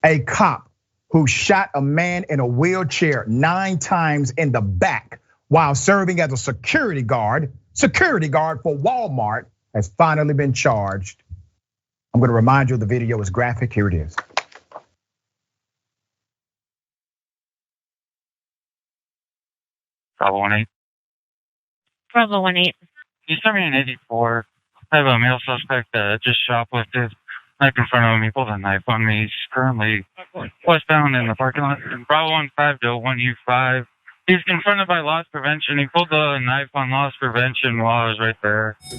A cop who shot a man in a wheelchair 9 times in the back while serving as a security guard for Walmart, has finally been charged. I'm gonna remind you the video is graphic. Here it is. Bravo 1-8. Bravo 1-8. You sent me an 84. I have a male suspect that just shoplifted. Knife in front of me, pulled a knife on me. He's currently westbound in the parking lot. Bravo 1-5 to 1U5. He's confronted by loss prevention. He pulled the knife on loss prevention while I was right there. He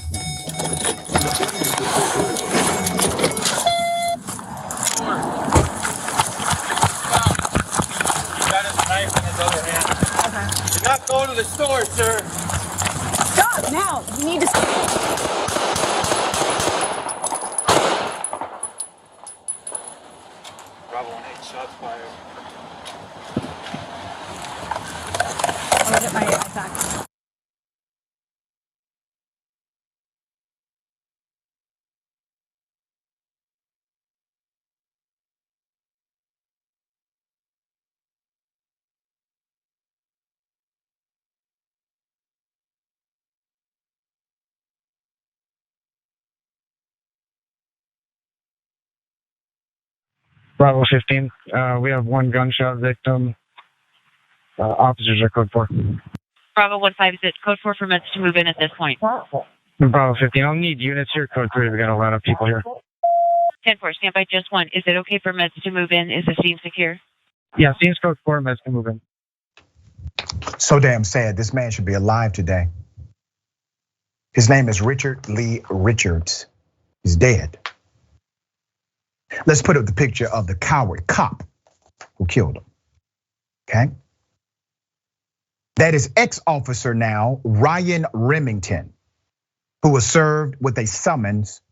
got his knife in his other hand. Okay. You're not going to the store, sir. Stop now. You need to. Bravo 1-8, shots fired. I'm gonna get my back. Bravo 15. We have one gunshot victim. Officers are code 4. Bravo 1-5, is it code 4 for meds to move in at this point? Bravo 15. I'll need units here. Code 3. We got a lot of people here. 10-4, stand by just 1. Is it okay for meds to move in? Is the scene secure? Yeah, scene's code 4. Meds can move in. So damn sad. This man should be alive today. His name is Richard Lee Richards. He's dead. Let's put up the picture of the coward cop who killed him. Okay. That is ex-officer now, Ryan Remington, who was served with a summons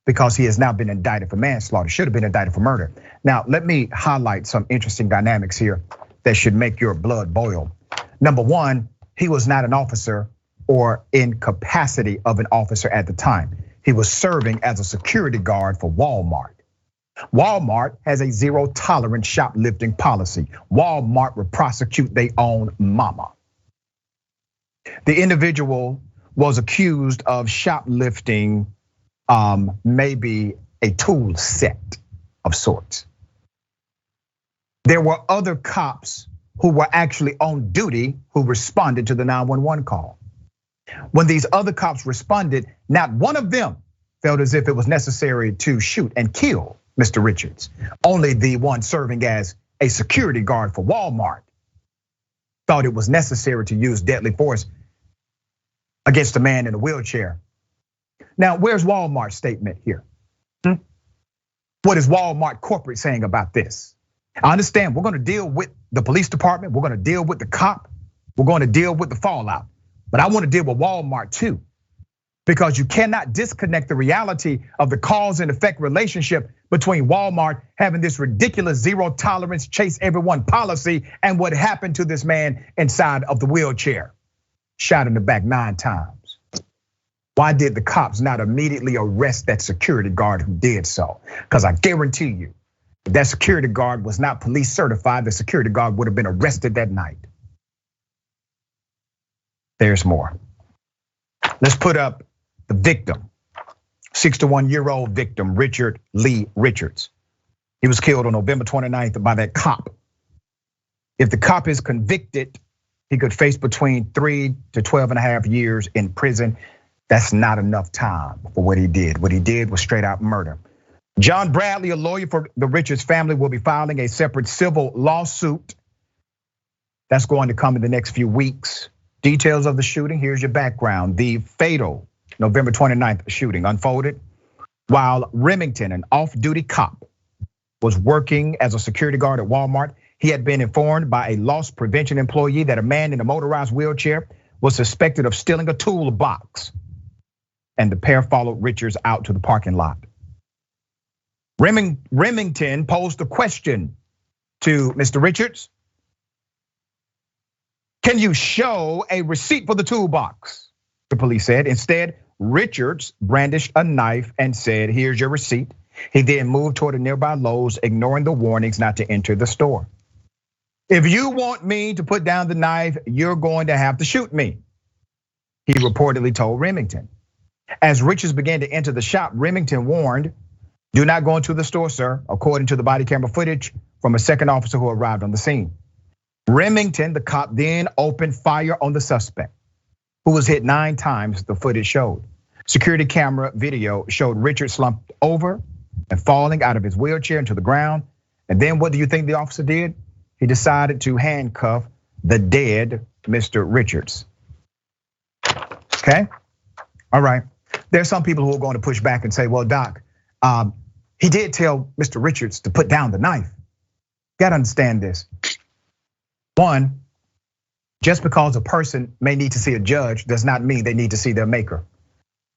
because he has now been indicted for manslaughter, should have been indicted for murder. Now, let me highlight some interesting dynamics here that should make your blood boil. Number one, he was not an officer or in capacity of an officer at the time. He was serving as a security guard for Walmart. Walmart has a zero tolerance shoplifting policy. Walmart will prosecute their own mama. The individual was accused of shoplifting maybe a tool set of sorts. There were other cops who were actually on duty who responded to the 911 call. When these other cops responded, not one of them felt as if it was necessary to shoot and kill Mr. Richards. Only the one serving as a security guard for Walmart thought it was necessary to use deadly force against a man in a wheelchair. Now, where's Walmart's statement here? What is Walmart corporate saying about this? I understand we're gonna deal with the police department, we're gonna deal with the cop, we're gonna deal with the fallout. But I wanna deal with Walmart too, because you cannot disconnect the reality of the cause and effect relationship between Walmart having this ridiculous zero tolerance, chase everyone policy and what happened to this man inside of the wheelchair, shot in the back 9 times. Why did the cops not immediately arrest that security guard who did so? Because I guarantee you, if that security guard was not police certified, the security guard would have been arrested that night. There's more. Let's put up the victim, 61-year-old victim, Richard Lee Richards. He was killed on November 29th by that cop. If the cop is convicted, he could face between 3 to 12 and a half years in prison. That's not enough time for what he did. What he did was straight out murder. John Bradley, a lawyer for the Richards family, will be filing a separate civil lawsuit. That's going to come in the next few weeks. Details of the shooting, here's your background. The fatal November 29th shooting unfolded while Remington, an off-duty cop, was working as a security guard at Walmart. He had been informed by a loss prevention employee that a man in a motorized wheelchair was suspected of stealing a toolbox, and the pair followed Richards out to the parking lot. Remington posed a question to Mr. Richards. Can you show a receipt for the toolbox? The police said. Instead, Richards brandished a knife and said, here's your receipt. He then moved toward a nearby Lowe's, ignoring the warnings not to enter the store. If you want me to put down the knife, you're going to have to shoot me, he reportedly told Remington. As Richards began to enter the shop, Remington warned, "Do not go into the store, sir," according to the body camera footage from a second officer who arrived on the scene. Remington, the cop, then opened fire on the suspect, who was hit 9 times, the footage showed. Security camera video showed Richards slumped over and falling out of his wheelchair into the ground. And then what do you think the officer did? He decided to handcuff the dead Mr. Richards. Okay, all right. There's some people who are going to push back and say, well, Doc, he did tell Mr. Richards to put down the knife. You gotta understand this. One, just because a person may need to see a judge does not mean they need to see their maker.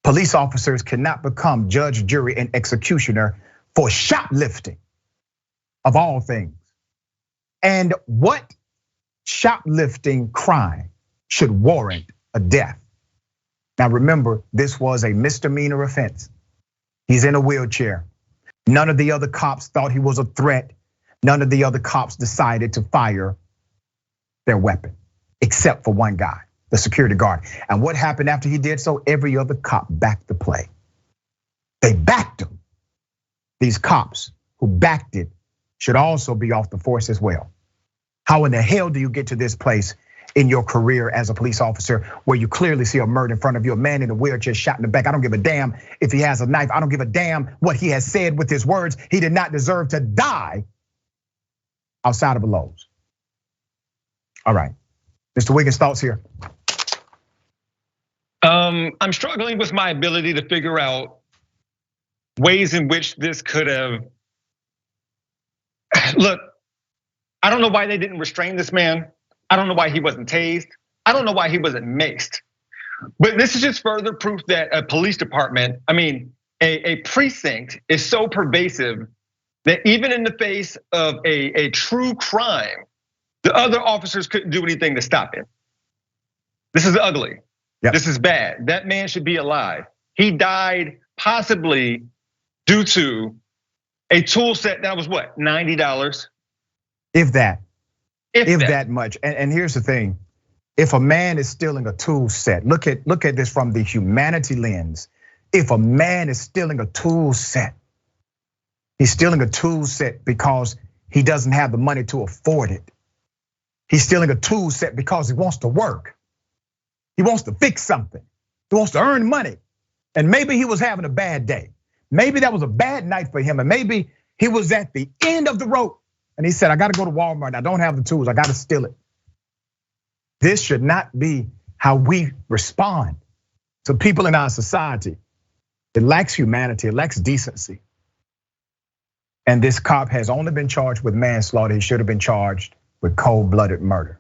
Police officers cannot become judge, jury, and executioner for shoplifting, of all things. And what shoplifting crime should warrant a death? Now remember, this was a misdemeanor offense. He's in a wheelchair. None of the other cops thought he was a threat. None of the other cops decided to fire their weapon, except for one guy, the security guard. And what happened after he did so? Every other cop backed the play. They backed him. These cops who backed it should also be off the force as well. How in the hell do you get to this place in your career as a police officer where you clearly see a murder in front of you, a man in a wheelchair shot in the back? I don't give a damn if he has a knife. I don't give a damn what he has said with his words. He did not deserve to die outside of a Lowe's. All right, Mr. Wiggins, thoughts here? I'm struggling with my ability to figure out ways in which this could have. Look, I don't know why they didn't restrain this man. I don't know why he wasn't tased. I don't know why he wasn't maced. But this is just further proof that a police department, I mean, a precinct is so pervasive that even in the face of a true crime, the other officers couldn't do anything to stop it. This is ugly. Yep. This is bad. That man should be alive. He died possibly due to a tool set that was what, $90? If that. If that much. And here's the thing. If a man is stealing a tool set, look at this from the humanity lens. If a man is stealing a tool set, he's stealing a tool set because he doesn't have the money to afford it. He's stealing a tool set because he wants to work. He wants to fix something. He wants to earn money. And maybe he was having a bad day. Maybe that was a bad night for him. And maybe he was at the end of the rope. And he said, I gotta go to Walmart. I don't have the tools. I gotta steal it. This should not be how we respond to people in our society. It lacks humanity, it lacks decency. And this cop has only been charged with manslaughter. He should have been charged with cold-blooded murder.